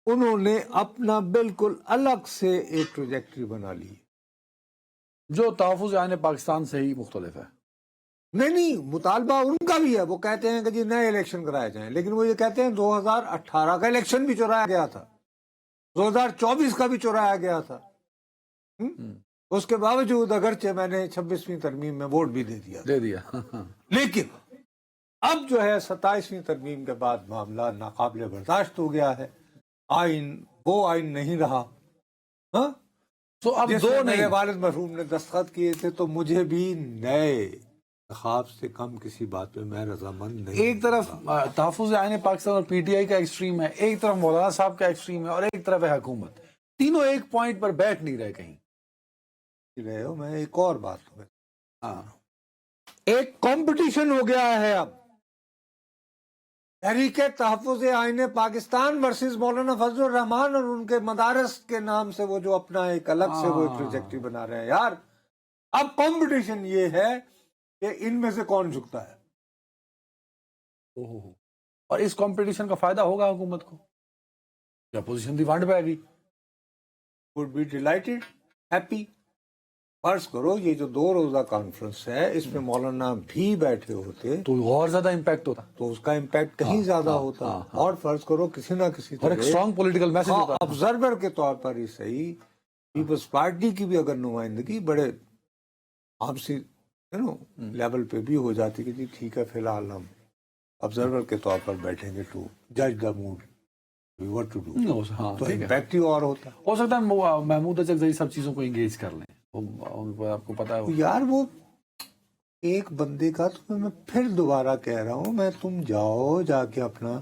انہوں نے اپنا بالکل الگ سے ایک ٹریجیکٹری بنا لی جو تحفظ آئین پاکستان سے ہی مختلف ہے. نہیں مطالبہ ان کا بھی ہے، وہ کہتے ہیں کہ جی نئے الیکشن کرائے جائیں، لیکن وہ یہ کہتے ہیں 2018 کا الیکشن بھی چورایا گیا تھا، 2024 کا بھی چورایا گیا تھا. اس کے باوجود اگرچہ میں نے 26ویں ترمیم میں ووٹ بھی دے دیا لیکن اب جو ہے 27ویں ترمیم کے بعد معاملہ ناقابل برداشت ہو گیا ہے. آئین وہ آئین نہیں رہا. ہاں، تو اب جس دو میں میرے نہیں، والد مرحوم نے دستخط کیے تھے، تو مجھے بھی نئے انتخاب سے کم کسی بات پہ میں رضامند نہیں. ایک طرف تحفظ آئین پاکستان اور پی ٹی آئی کا ایکسٹریم ہے، ایک طرف مولانا صاحب کا ایکسٹریم ہے، اور ایک طرف ہے حکومت. تینوں ایک پوائنٹ پر بیٹھ نہیں رہے کہیں. رہے ہو. میں ایک اور بات ہوں، ہاں، ایک کمپٹیشن ہو گیا ہے اب تحریک تحفظ آئین پاکستان ورسز مولانا فضل الرحمان اور ان کے مدارس کے نام سے وہ جو اپنا ایک الگ سے وہ ٹریجیکٹری بنا رہے ہیں. یار اب کمپٹیشن یہ ہے کہ ان میں سے کون جھکتا ہے. اور اس کمپٹیشن کا فائدہ ہوگا حکومت کو، یا پوزیشن دی وانڈ پہ گئی. would be delighted, happy. فرض کرو یہ جو 2 روزہ کانفرنس ہے اس میں مولانا بھی بیٹھے ہوتے تو اور زیادہ امپیکٹ ہوتا، تو اس کا امپیکٹ کہیں زیادہ ہوتا. اور فرض کرو کسی نہ کسی اور ایک طرح اسٹرانگ پولیٹیکل میسج ہوتا. آبزرور کے طور پر ہی صحیح، پیپلز پارٹی کی بھی اگر نمائندگی بڑے آپسی لیول پہ بھی ہو جاتی کہ جی ٹھیک ہے فی الحال ہم آبزرور کے طور پر بیٹھیں گے ٹو جج دا موڈ what to do. تو امپیکٹ ہی اور ہوتا. ہو سکتا ہے محمود اچکزئی سب چیزوں کو انگیج کر لیں، آپ کو پتا ہے یار وہ ایک بندے کا. تو میں پھر دوبارہ کہہ رہا ہوں، میں تم جاؤ جا کے اپنا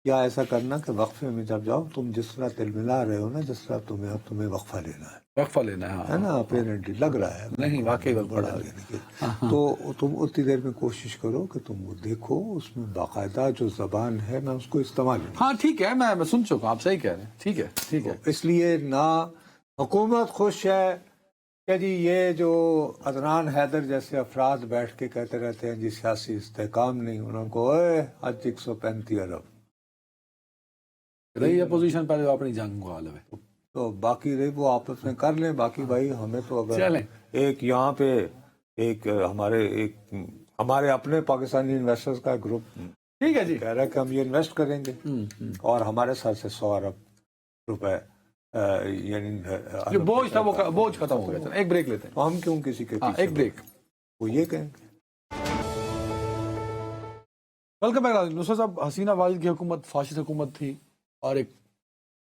یا ایسا کرنا کہ وقفے میں جب جاؤ تم جس طرح تل ملا رہے ہو نا، جس طرح تمہیں وقفہ لینا وقفہ لینا ہے، ہے نا، اپیرنٹلی لگ رہا ہے نہیں واقعی وقفہ بڑا لینا لینے کے، تو تم اتنی دیر میں کوشش کرو کہ تم وہ دیکھو، اس میں باقاعدہ جو زبان ہے میں اس کو استعمال نہیں، ہاں ٹھیک ہے، میں سن چکا ہوں، آپ صحیح کہہ رہے ہیں، ٹھیک ہے ٹھیک ہے. اس لیے نہ حکومت خوش ہے کہ جی یہ جو عدنان حیدر جیسے افراد بیٹھ کے کہتے رہتے ہیں جی سیاسی استحکام نہیں، انہوں کو آج 135 ارب رہی اپوزیشن پہلے وہ اپنی جنگ کو غالب ہے. تو باقی رہی وہ آپس میں کر لیں، باقی بھائی ہمیں تو اگر چلیں. ایک یہاں پہ ایک ہمارے اپنے پاکستانی انویسٹرز کا گروپ ٹھیک ہے جی، کہہ رہا ہے کہ ہم یہ انویسٹ کریں گے اور ہمارے ساتھ سے 100 ارب روپے یعنی جو بوجھ تھا وہ بوجھ ختم ہو گیا. چلیں ایک بریک لیتے ہیں، تو ہم کیوں کسی کے پیچھے ایک بریک. وہ یہ کہیں گے. Welcome back. نصرت صاحب، حسینہ واجد کی حکومت فاشسٹ حکومت تھی اور ایک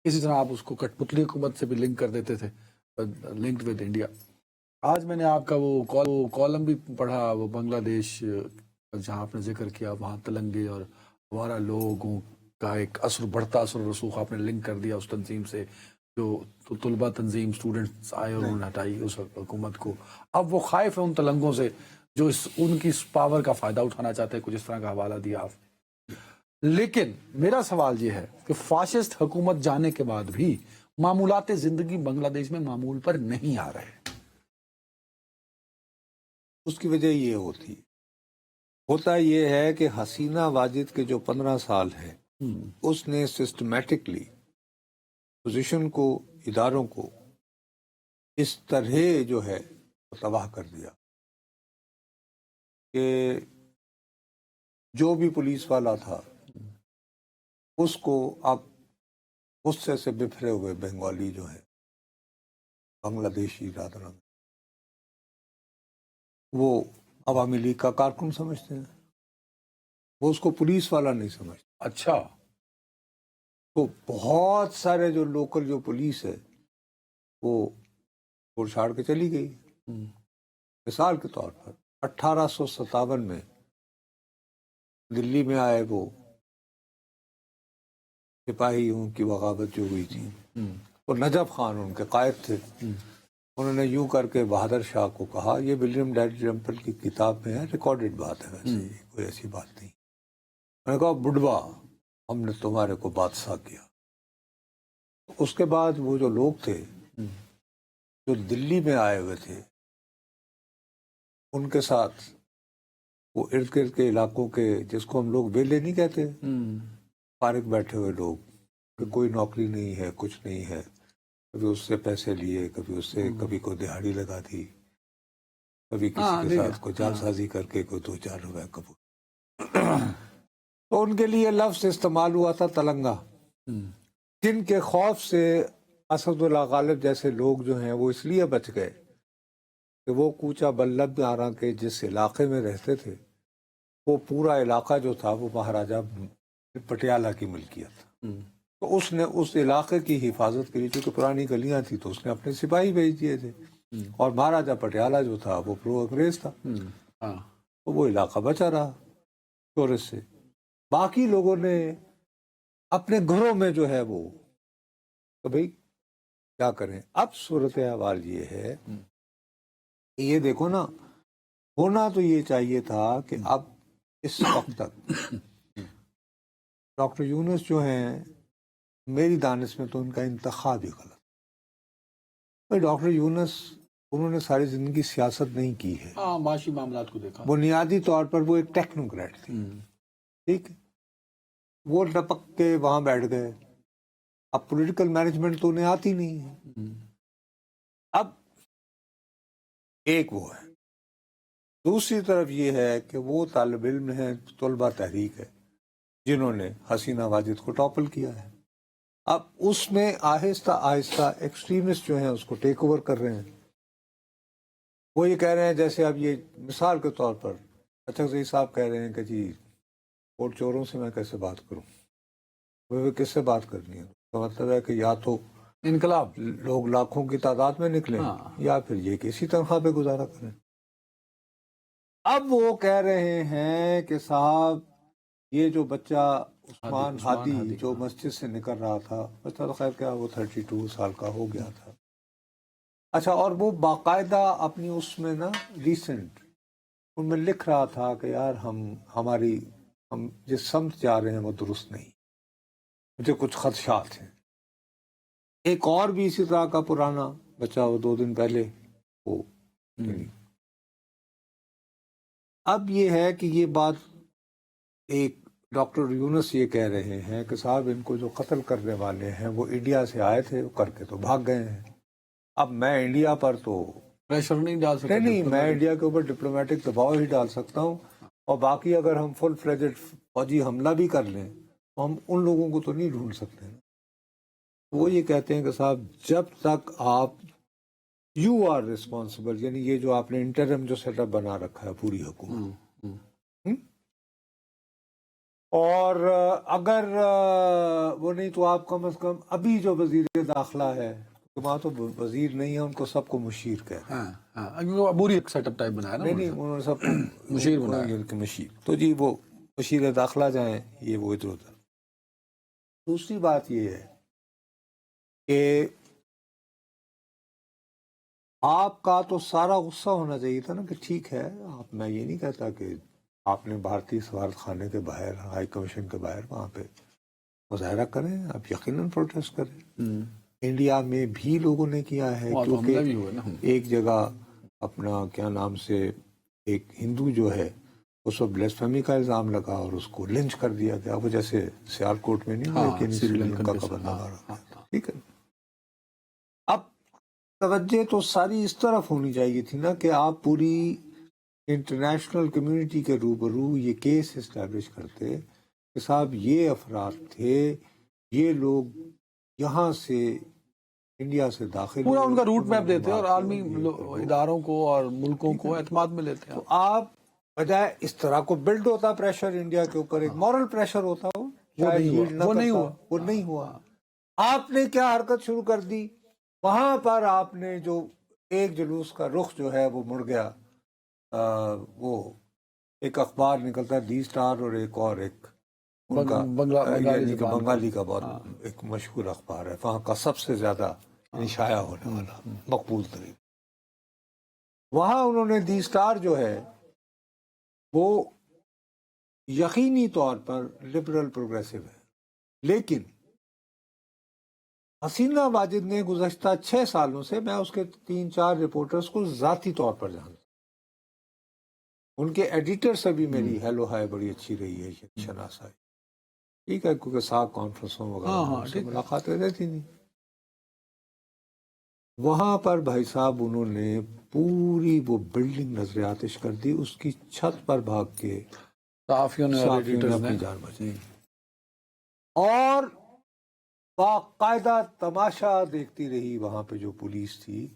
اسی طرح آپ اس کو کٹ پتلی حکومت سے بھی لنک کر دیتے تھے، لنکڈ ود انڈیا. آج میں نے آپ کا وہ کالم بھی پڑھا، وہ بنگلہ دیش جہاں آپ نے ذکر کیا، وہاں تلنگے اور ہمارا لوگوں کا ایک بڑھتا اثر و رسوخ آپ نے لنک کر دیا اس تنظیم سے، جو طلبہ تنظیم اسٹوڈنٹس آئے اور انہوں نے ہٹائی اس حکومت کو. اب وہ خائف ہے ان تلنگوں سے جو ان کی پاور کا فائدہ اٹھانا چاہتے ہیں، کچھ اس طرح کا حوالہ دیا آپ. لیکن میرا سوال یہ ہے کہ فاشسٹ حکومت جانے کے بعد بھی معمولات زندگی بنگلہ دیش میں معمول پر نہیں آ رہے. اس کی وجہ یہ ہوتا یہ ہے کہ حسینہ واجد کے جو 15 سال ہیں اس نے سسٹمیٹکلی پوزیشن کو، اداروں کو اس طرح جو ہے تباہ کر دیا کہ جو بھی پولیس والا تھا اس کو اب غصے سے بفرے ہوئے بنگالی جو ہے بنگلہ دیشی رادرم وہ عوامی لیگ کا کارکن سمجھتے ہیں، وہ اس کو پولیس والا نہیں سمجھتے. اچھا. تو بہت سارے جو لوکل جو پولیس ہے وہ چھوڑ چھاڑ کے چلی گئی. مثال کے طور پر 1857 میں دلی میں آئے وہ سپاہیوں کی بغاوت جو ہوئی تھی، اور نجف خان ان کے قائد تھے. انہوں نے یوں کر کے بہادر شاہ کو کہا، یہ ولیم ڈیلرمپل کی کتاب میں ہے، ریکارڈڈ بات ہے، ویسے کوئی ایسی بات نہیں. میں نے کہا بڈوا ہم نے تمہارے کو بادشاہ کیا. اس کے بعد وہ جو لوگ تھے جو دلی میں آئے ہوئے تھے ان کے ساتھ وہ ارد گرد کے علاقوں کے، جس کو ہم لوگ ویلے نہیں کہتے، فارغ بیٹھے ہوئے لوگ کہ کوئی نوکری نہیں ہے، کچھ نہیں ہے، کبھی اس سے پیسے لیے، کبھی اس سے کبھی کو دہاڑی لگا دی، کبھی کسی کے ساتھ کوئی جال سازی کر کے کوئی 2-4 روپے قبول. تو ان کے لیے لفظ استعمال ہوا تھا تلنگا، جن کے خوف سے اسد اللہ غالب جیسے لوگ جو ہیں وہ اس لیے بچ گئے کہ وہ کوچہ بلب آرا کے جس علاقے میں رہتے تھے وہ پورا علاقہ جو تھا وہ مہاراجہ پٹیالہ کی ملکیت تھا. تو اس نے اس علاقے کی حفاظت کے لیے، چونکہ پرانی گلیاں تھیں تو اس نے اپنے سپاہی بھیج دیے تھے، اور مہاراجہ پٹیالہ جو تھا وہ پرو انگریز تھا. تو وہ علاقہ بچا رہا چورس سے. باقی لوگوں نے اپنے گھروں میں جو ہے وہ، تو بھئی کیا کریں. اب صورتحال یہ ہے کہ یہ دیکھو نا، ہونا تو یہ چاہیے تھا کہ اب اس وقت تک ڈاکٹر یونس جو ہیں، میری دانش میں تو ان کا انتخاب ہی غلط. بھئی ڈاکٹر یونس انہوں نے ساری زندگی سیاست نہیں کی ہے، معاشی معاملات کو دیکھا. بنیادی طور پر وہ ایک ٹیکنوکریٹ تھی، ٹھیک ہے، وہ ٹپک کے وہاں بیٹھ گئے. اب پولیٹیکل مینجمنٹ تو انہیں آتی نہیں ہے. اب ایک وہ ہے، دوسری طرف یہ ہے کہ وہ طالب علم ہیں، طلبہ تحریک ہے جنہوں نے حسینہ واجد کو ٹاپل کیا ہے. اب اس میں آہستہ آہستہ ایکسٹریمسٹ جو ہیں اس کو ٹیک اوور کر رہے ہیں. وہ یہ کہہ رہے ہیں، جیسے اب یہ مثال کے طور پر اچھک صاحب کہہ رہے ہیں کہ جی ووٹ چوروں سے میں کیسے بات کروں، وہ کس سے بات کرنی ہے. تو مطلب ہے کہ یا تو انقلاب، لوگ لاکھوں کی تعداد میں نکلیں یا پھر یہ کسی تنخواہ پہ گزارا کریں. اب وہ کہہ رہے ہیں کہ صاحب یہ جو بچہ عثمان ہادی جو مسجد سے نکل رہا تھا، بچہ تو خیر کیا وہ 32 سال کا ہو گیا تھا. اچھا، اور وہ باقاعدہ اپنی اس میں نا ریسنٹ ان میں لکھ رہا تھا کہ یار ہم جس سمت جا رہے ہیں وہ درست نہیں، مجھے کچھ خدشات ہیں. ایک اور بھی اسی طرح کا پرانا بچہ وہ 2 دن پہلے وہ اب یہ ہے کہ یہ بات ایک ڈاکٹر یونس یہ کہہ رہے ہیں کہ صاحب ان کو جو قتل کرنے والے ہیں وہ انڈیا سے آئے تھے، وہ کر کے تو بھاگ گئے ہیں. اب میں انڈیا پر تو پریشر نہیں ڈال سکتے. نہیں، میں انڈیا کے اوپر ڈپلومیٹک دباؤ ہی ڈال سکتا ہوں، اور باقی اگر ہم فل فلیجڈ فوجی حملہ بھی کر لیں تو ہم ان لوگوں کو تو نہیں ڈھونڈ سکتے. وہ یہ کہتے ہیں کہ صاحب جب تک آپ یو آر ریسپانسبل، یعنی یہ جو آپ نے انٹرم جو سیٹ اپ بنا رکھا ہے پوری حکومت، اور اگر وہ نہیں تو آپ کم از کم ابھی جو وزیر داخلہ ہے، وہاں تو وزیر نہیں ہے، ان کو سب کو مشیر کہتے ہیں. پوری ایک سیٹ اپ ٹائپ بنایا نا. نہیں، انہوں نے سب کو مشیر بنایا. مشیر تو جی وہ مشیر داخلہ جائیں، یہ وہ ادھر ادھر. دوسری بات یہ ہے کہ آپ کا تو سارا غصہ ہونا چاہیے تھا نا کہ ٹھیک ہے، میں یہ نہیں کہتا کہ آپ نے بھارتی سفارت خانے کے باہر، ہائی کمیشن کے باہر وہاں پہ مظاہرہ کریں، آپ یقیناً پروٹیسٹ کریں. انڈیا میں بھی لوگوں نے کیا ہے، کیونکہ ایک جگہ اپنا کیا نام سے ایک ہندو جو ہے اس پر بلیسفیمی کا الزام لگا اور اس کو لنچ کر دیا گیا، وہ جیسے سیالکوٹ میں نہیں لیکن سری لنکا کا بندہ مارا. ٹھیک ہے، اب توجہ تو ساری اس طرف ہونی چاہیے تھی نا کہ آپ پوری انٹرنیشنل کمیونٹی کے روبرو یہ کیس اسٹیبلش کرتے کہ صاحب یہ افراد تھے، یہ لوگ یہاں سے انڈیا سے داخل پورا ان کا روٹ میپ دیتے اور عالمی اداروں کو اور ملکوں کو اعتماد میں لیتے ہیں. تو آپ بجائے اس طرح کو بلڈ ہوتا پریشر انڈیا کے اوپر، ایک مورل پریشر ہوتا ہو، وہ نہیں ہوا. آپ نے کیا حرکت شروع کر دی وہاں پر، آپ نے جو ایک جلوس کا رخ جو ہے وہ مڑ گیا. وہ ایک اخبار نکلتا ہے دی اسٹار، اور ایک اور ایک بنگالی کا بہت ایک مشہور اخبار ہے، وہاں کا سب سے زیادہ شائع ہونے والا مقبول ترین. وہاں انہوں نے دی اسٹار جو ہے وہ یقینی طور پر لبرل پروگریسو ہے، لیکن حسینہ واجد نے گزشتہ 6 سالوں سے، میں اس کے 3-4 رپورٹرز کو ذاتی طور پر جانتا ہوں، ان کے ایڈیٹر سے بھی میری ہیلو ہائی بڑی اچھی رہی ہے، شناسائی ٹھیک ہے، کیونکہ ساکھ کانفرنسوں وغیرہ سے ملاقاتیں رہتی نہیں. وہاں پر بھائی صاحب انہوں نے پوری وہ بلڈنگ نظر آتش کر دی، اس کی چھت پر بھاگ کے صحافیوں نے اپنی جان بچائی، اور باقاعدہ تماشا دیکھتی رہی وہاں پہ جو پولیس تھی.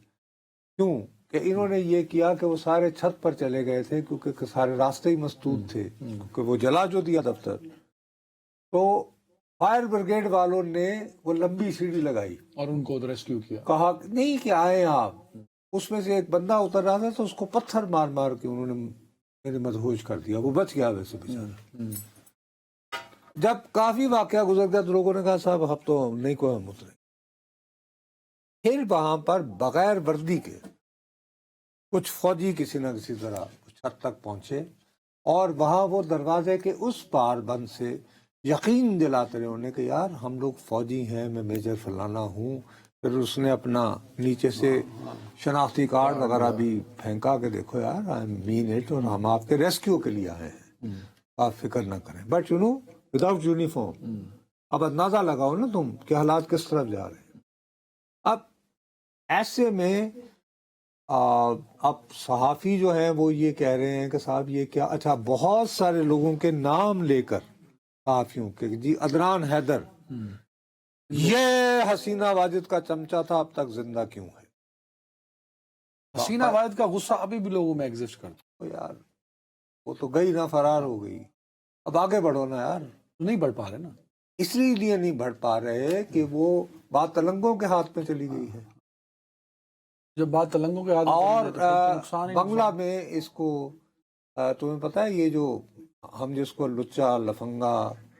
کیوں کہ انہوں نے یہ کیا کہ وہ سارے چھت پر چلے گئے تھے، کیونکہ سارے راستے ہی مسدود تھے، کیونکہ وہ جلا جو دیا دفتر. تو فائر بریگیڈ والوں نے وہ لمبی سیڑھی لگائی اور ان کو ریسکیو کیا، کہا نہیں کہ آئے آپ. اس میں سے ایک بندہ اتر رہا تھا تو اس کو پتھر مار مار کے انہوں نے میرے مدہوش کر دیا، وہ بچ گیا ویسے بیچارہ. جب کافی واقعہ گزر گیا تو لوگوں نے کہا صاحب اب تو نہیں کوئی ہم اترے. پھر وہاں پر بغیر وردی کے کچھ فوجی کسی نہ کسی طرح کچھ حد تک پہنچے، اور وہاں وہ دروازے کے اس پار بند سے یقین دلاتے رہے انہیں کہ یار ہم لوگ فوجی ہیں، میں میجر فلانا ہوں. پھر اس نے اپنا نیچے سے شناختی کارڈ وغیرہ بھی پھینکا کہ دیکھو یار آئی مین اٹ، اور ہم آپ کے ریسکیو کے لیے آئے ہیں، آپ فکر نہ کریں. But you know without uniform. اب اندازہ لگاؤ نا تم کہ حالات کس طرف جا رہے ہیں. اب ایسے میں اب صحافی جو ہیں وہ یہ کہہ رہے ہیں کہ صاحب یہ کیا. اچھا، بہت سارے لوگوں کے نام لے کر صحافیوں کے، جی عدنان حیدر یہ حسینہ واجد کا چمچہ تھا، اب تک زندہ کیوں ہے؟ حسینہ واجد کا غصہ ابھی بھی لوگوں میں ایگزسٹ کرتا. یار وہ تو گئی نہ، فرار ہو گئی، اب آگے بڑھو نا یار. نہیں بڑھ پا رہے نا، اس لیے نہیں بڑھ پا رہے کہ وہ بات تلنگوں کے ہاتھ میں چلی گئی ہے. جب بات تلنگوں کے ہاتھ اور بنگلہ میں اس کو تمہیں پتہ ہے، یہ جو ہم جس کو لچا لفنگا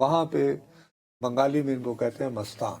وہاں پہ بنگالی میں ان کو کہتے ہیں مستان،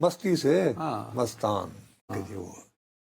مستی سے ہاں مستان کہ جی وہ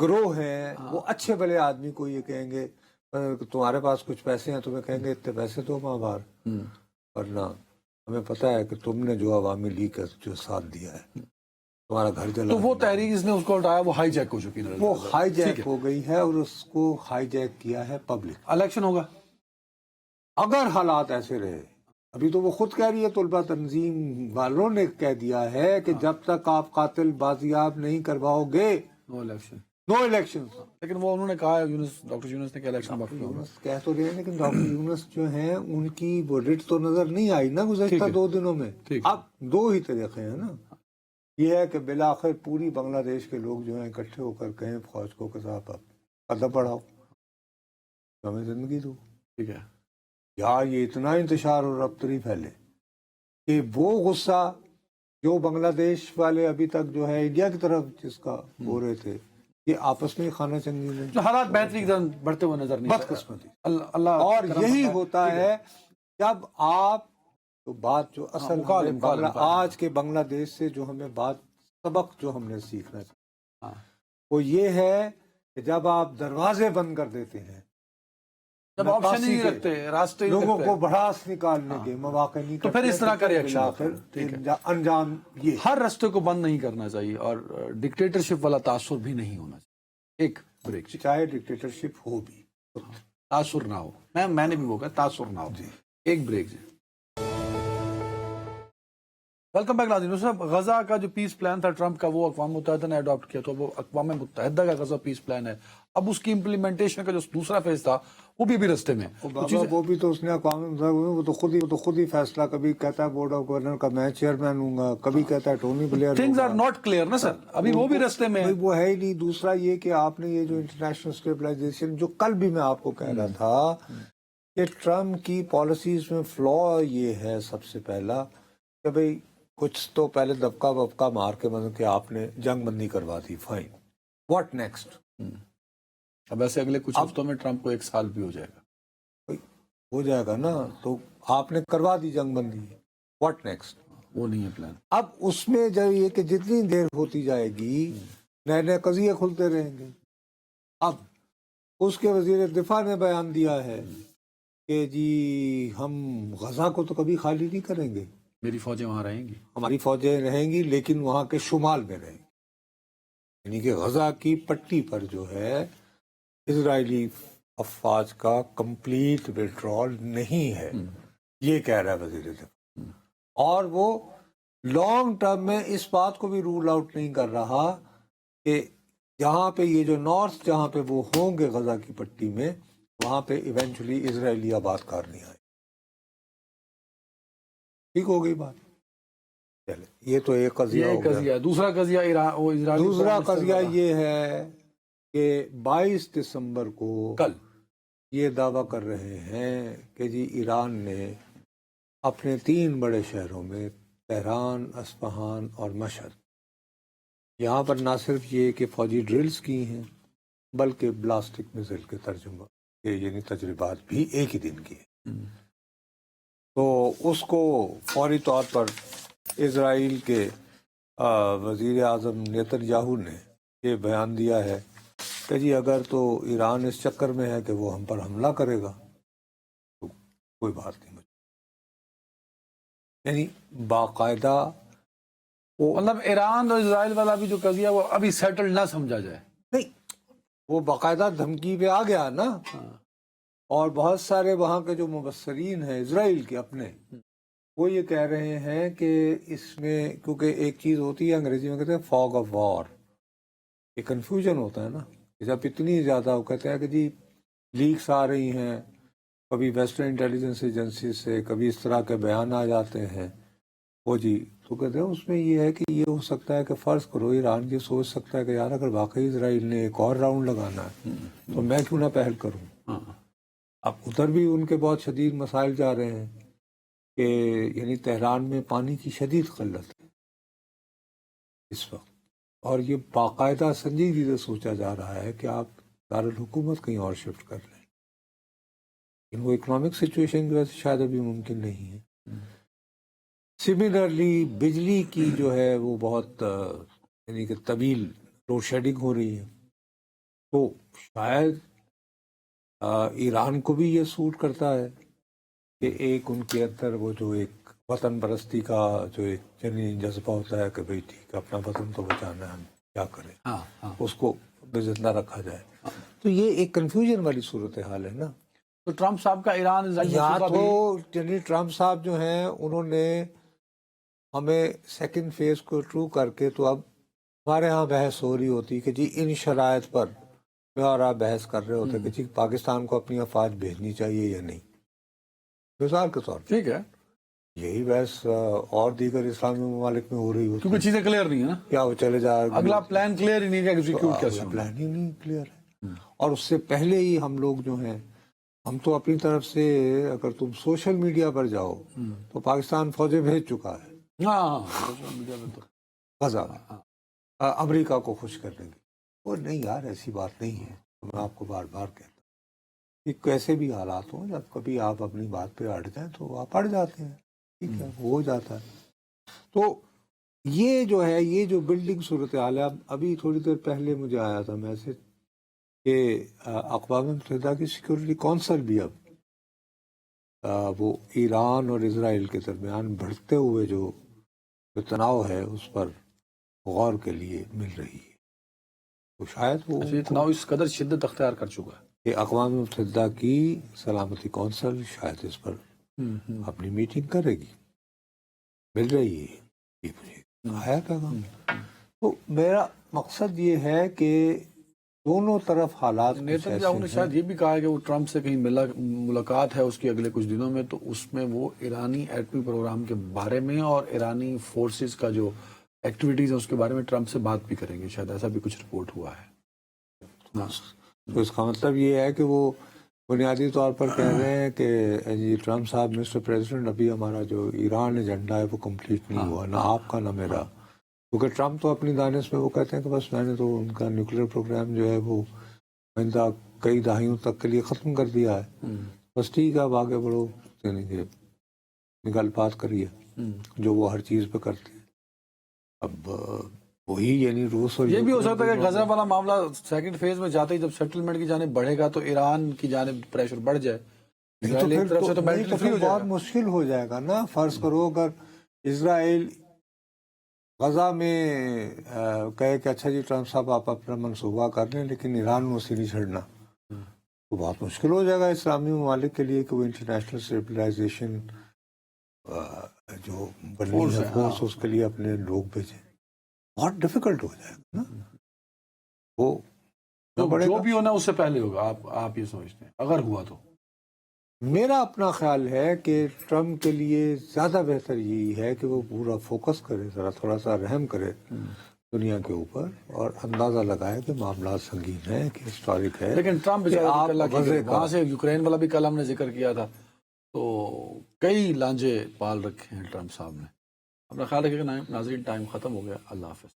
گروہ ہیں، وہ اچھے بھلے آدمی کو یہ کہیں گے تمہارے پاس کچھ پیسے ہیں، تمہیں کہیں گے اتنے پیسے دو ماں بار، ورنہ ہمیں پتہ ہے کہ تم نے جو عوامی لیگ کا جو ساتھ دیا ہے تمہارا گھر جلا تو وہ تحریک جس نے اس کو اٹھایا وہ ہائی جیک ہو چکی ہے. وہ ہائی جیک ہو گئی ہے اور اس کو ہائی جیک کیا ہے پبلک. الیکشن ہوگا اگر حالات ایسے رہے، ابھی تو وہ خود کہہ رہی ہے، طلبہ تنظیم والوں نے کہہ دیا ہے کہ جب تک آپ قاتل بازیاب نہیں کرواؤ گے نو الیکشن. نو الیکشن. لیکن وہ انہوں نے کہا ڈاکٹر یونس نے کہ الیکشن باقی ہوگا. یونس کہہ تو رہے ہیں لیکن ڈاکٹر یونس جو ہیں ان کی وہ رٹ تو نظر نہیں آئی نا گزشتہ 2 دنوں میں. اب 2 ہی طریقے ہیں نا، یہ ہے کہ بالآخر پوری بنگلہ دیش کے لوگ جو ہیں اکٹھے ہو کر کہیں فوج کو کہ صاحب اب قدم بڑھاؤ، ہمیں زندگی دو، ٹھیک ہے. یا یہ اتنا انتشار اور ربطری پھیلے کہ وہ غصہ جو بنگلہ دیش والے ابھی تک جو ہے انڈیا کی طرف جس کا ہو رہے تھے، یہ آپس میں خانہ چنگی میں جو حالات بہتری کی طرف بڑھتے ہوئے نظر نہیں بدقسمتی. اللہ اور یہی ہوتا ہے جب آپ تو بات جو اصل آج کے بنگلہ دیش سے جو ہمیں بات سبق جو ہم نے سیکھنا چاہیے وہ یہ ہے کہ جب آپ دروازے بند کر دیتے ہیں، جب آپشن ہی نہیں رکھتے، راستے لوگوں کو بڑھاس نکالنے کے مواقع نہیں تو پھر اس طرح کا ریئیکشن انجام یہ ہر راستے کو بند نہیں کرنا چاہیے اور ڈکٹیٹرشپ والا تاثر بھی نہیں ہونا چاہیے. ایک بریک چاہے ڈکٹیٹرشپ ہو بھی تاثر نہ ہو. میں نے بھی وہ کہا تاثر نہ ہو. ایک بریک جی. ویلکم بیک ناظرین. صاحب غزہ کا جو پیس پلان تھا ٹرمپ کا وہ اقوام متحدہ نے اڈاپٹ کیا، تو وہ اقوام متحدہ کا غزہ پیس پلان ہے. اب اس کی امپلیمنٹیشن کا جو دوسرا فیز تھا وہ بھی رستے میں. وہ بھی تو اس نے اقوام متحدہ وہ تو خود ہی فیصلہ، کبھی کہتا ہے بورڈ آف گورنر کا میں چیئرمین ہوں گا، کبھی کہتا ہے Tony Blair. Things are not clear نا سر، ابھی وہ بھی رستے میں وہ ہے ہی نہیں. دوسرا یہ کہ آپ نے یہ جو انٹرنیشنل اسٹیبلائزیشن جو کل بھی میں آپ کو کہہ رہا تھا کہ ٹرمپ کی پالیسیز میں فلا یہ ہے سب سے پہلا کہ بھئی کچھ تو پہلے دبکہ وبکہ مار کے مطلب کہ آپ نے جنگ بندی کروا دی، فائن، واٹ نیکسٹ. اب ایسے اگلے کچھ ہفتوں میں ٹرمپ کو 1 سال بھی ہو جائے گا. ہو جائے گا نا، تو آپ نے کروا دی جنگ بندی، واٹ نیکسٹ. وہ نہیں ہے پلان. اب اس میں جب یہ کہ جتنی دیر ہوتی جائے گی نئے نئے قضیے کھلتے رہیں گے. اب اس کے وزیر دفاع نے بیان دیا ہے کہ جی ہم غزہ کو تو کبھی خالی نہیں کریں گے، میری فوجیں وہاں رہیں گی، ہماری فوجیں رہیں گی لیکن وہاں کے شمال میں رہیں گی. یعنی کہ غزہ کی پٹی پر جو ہے اسرائیلی افواج کا کمپلیٹ وڈرال نہیں ہے، یہ کہہ رہا ہے وزیر دفاع. اور وہ لانگ ٹرم میں اس بات کو بھی رول آؤٹ نہیں کر رہا کہ جہاں پہ یہ جو نارتھ جہاں پہ وہ ہوں گے غزہ کی پٹی میں، وہاں پہ ایونچولی اسرائیلی آباد کار نہیں آئے. ٹھیک ہو گئی بات. چلے یہ تو ایک قضیہ ہو گیا. دوسرا قضیہ دوسرا قضیہ یہ ہے کہ 22 دسمبر کو کل یہ دعویٰ کر رہے ہیں کہ جی ایران نے اپنے 3 بڑے شہروں میں تہران، اصفہان اور مشہد، یہاں پر نہ صرف یہ کہ فوجی ڈرلز کی ہیں بلکہ بلاسٹک میزائل کے ترجمہ یعنی تجربات بھی ایک ہی دن کیے. تو اس کو فوری طور پر اسرائیل کے وزیر اعظم نیتن یاہو نے یہ بیان دیا ہے کہ جی اگر تو ایران اس چکر میں ہے کہ وہ ہم پر حملہ کرے گا تو کوئی بات نہیں. یعنی باقاعدہ مطلب ایران اور اسرائیل والا بھی جو قضیہ وہ ابھی سیٹل نہ سمجھا جائے. نہیں، وہ باقاعدہ دھمکی پہ آ گیا نا. اور بہت سارے وہاں کے جو مبصرین ہیں اسرائیل کے اپنے، وہ یہ کہہ رہے ہیں کہ اس میں کیونکہ ایک چیز ہوتی ہے انگریزی میں کہتے ہیں فاگ آف وار، یہ کنفیوژن ہوتا ہے نا. جب اتنی زیادہ وہ کہتے ہیں کہ جی لیکس آ رہی ہیں کبھی ویسٹرن انٹیلیجنس ایجنسی سے، کبھی اس طرح کے بیان آ جاتے ہیں، وہ جی تو کہتے ہیں اس میں یہ ہے کہ یہ ہو سکتا ہے کہ فرض کرو ایران یہ سوچ سکتا ہے کہ یار اگر واقعی اسرائیل نے ایک اور راؤنڈ لگانا ہے تو میں کیوں نہ پہل کروں. اب ادھر بھی ان کے بہت شدید مسائل جا رہے ہیں کہ یعنی تہران میں پانی کی شدید قلت ہے اس وقت، اور یہ باقاعدہ سنجیدگی سے سوچا جا رہا ہے کہ آپ دارالحکومت کہیں اور شفٹ کر لیں، لیکن وہ اکنامک سچویشن کی وجہ سے شاید ابھی ممکن نہیں ہے۔ سملرلی بجلی کی جو ہے وہ بہت یعنی کہ طویل لوڈ شیڈنگ ہو رہی ہے، تو شاید ایران کو بھی یہ سوٹ کرتا ہے کہ ایک ان کے اندر وہ جو ایک وطن پرستی کا جو ایک جنین جذبہ ہوتا ہے کہ بھئی ٹھیک ہے اپنا وطن تو بچانا ہے، ہم کیا کریں، اس کو زندہ رکھا جائے۔ تو یہ ایک کنفیوژن والی صورتحال ہے نا۔ تو ٹرمپ صاحب کا ایران یا تو یعنی ٹرمپ صاحب جو ہیں انہوں نے ہمیں سیکنڈ فیز کو ٹرو کر کے، تو اب ہمارے ہاں بحث ہو رہی ہوتی کہ جی ان شرائط پر میں اور آپ بحث کر رہے ہوتے کہ جی پاکستان کو اپنی افواج بھیجنی چاہیے یا نہیں، مثال کے طور پر ٹھیک ہے، یہی بحث اور دیگر اسلامی ممالک میں ہو رہی ہوتی کیونکہ چیزیں کلیئر نہیں ہے نا، کیا وہ چلے جا اگلا پلان کلیئر ہی نہیں ہے کہ ایگزیکیوٹ کیسے ہوگا۔ پلان ہی نہیں کلیئر ہے، اور اس سے پہلے ہی ہم لوگ جو ہیں ہم تو اپنی طرف سے، اگر تم سوشل میڈیا پر جاؤ تو پاکستان فوجیں بھیج چکا ہے ہاں سوشل میڈیا پہ تو غزہ میں امریکہ کو خوش کرنے کی۔ وہ نہیں یار، ایسی بات نہیں ہے، میں آپ کو بار بار کہتا ہوں کہ کیسے بھی حالات ہوں، جب کبھی آپ اپنی بات پہ اڑ جائیں تو آپ اڑ جاتے ہیں، ٹھیک ہے، ہو جاتا ہے۔ تو یہ جو ہے، یہ جو بلڈنگ صورتحال ہے، ابھی تھوڑی دیر پہلے مجھے آیا تھا میسج کہ اقوام متحدہ کی سیکورٹی کونسل بھی اب وہ ایران اور اسرائیل کے درمیان بڑھتے ہوئے جو تناؤ ہے اس پر غور کے لیے مل رہی ہے، تو شاید وہ یہ تناؤ اس قدر شدت اختیار کر چکا ہے کہ اقوام متحدہ کی سلامتی کونسل شاید اس پر اپنی میٹنگ کرے گی، مل رہی ہے، یہ مجھے آیا پیغام۔ تو میرا مقصد یہ ہے کہ دونوں طرف حالات نیتن یاہو نے شاید یہ بھی کہا ہے کہ وہ ٹرمپ سے کہیں ملاقات ہے اس کی اگلے کچھ دنوں میں، تو اس میں وہ ایرانی ایٹمی پروگرام کے بارے میں اور ایرانی فورسز کا جو ایکٹیویٹیز ہیں اس کے بارے میں ٹرمپ سے بات بھی کریں گے، شاید ایسا بھی کچھ رپورٹ ہوا ہے۔ تو اس کا مطلب یہ ہے کہ وہ بنیادی طور پر کہہ رہے ہیں کہ جی ٹرمپ صاحب، مسٹر پریزیڈنٹ، ابھی ہمارا جو ایران ایجنڈا ہے وہ کمپلیٹ نہیں ہوا، نہ آپ کا نہ میرا، کیونکہ ٹرمپ تو اپنی دانش میں وہ کہتے ہیں کہ بس میں نے تو ان کا نیوکلیر پروگرام جو ہے وہ آئندہ کئی دہائیوں تک کے لیے ختم کر دیا ہے، بس ٹھیک ہے اب آگے بڑھو، یعنی کہ نگل بات کریے جو وہ ہر چیز پہ کرتے ہیں۔ اب وہی یعنی روس اور یہ بھی ہو سکتا ہے کہ غزہ والا معاملہ سیکنڈ فیز میں جاتے ہی جب سیٹلمنٹ کی جانب بڑھے گا تو ایران کی جانب پریشر بڑھ جائے، اسرائیل ایک طرف سے تو نہیں تو پھر بہت مشکل ہو جائے گا نا۔ فرض کرو اگر اسرائیل غزہ میں کہے کہ اچھا جی ٹرمپ صاحب آپ اپنا منصوبہ کر لیں لیکن ایران میں اسے نہیں چھڑنا، تو بہت مشکل ہو جائے گا اسلامی ممالک کے لیے کہ وہ انٹرنیشنل اسٹیبلائزیشن جو بننی ہے فورس اس کے لیے اپنے لوگ بھیجیں، بہت ڈیفیکلٹ ہو جائے گا نا۔ وہ جو بھی ہونا اس سے پہلے ہوگا، آپ یہ سمجھتے ہیں اگر ہوا تو؟ میرا اپنا خیال ہے کہ ٹرمپ کے لیے زیادہ بہتر یہی ہے کہ وہ پورا فوکس کرے، ذرا تھوڑا سا رحم کرے دنیا کے اوپر اور اندازہ لگائے کہ معاملات سنگین ہیں، کہ ہسٹورک ہے۔ لیکن ٹرمپ وہاں سے یوکرین والا بھی کل ہم نے ذکر کیا تھا، تو کئی لانجے پال رکھے ہیں ٹرمپ صاحب نے۔ اپنا خیال رکھیے گا ناظرین، ٹائم ختم ہو گیا، اللہ حافظ۔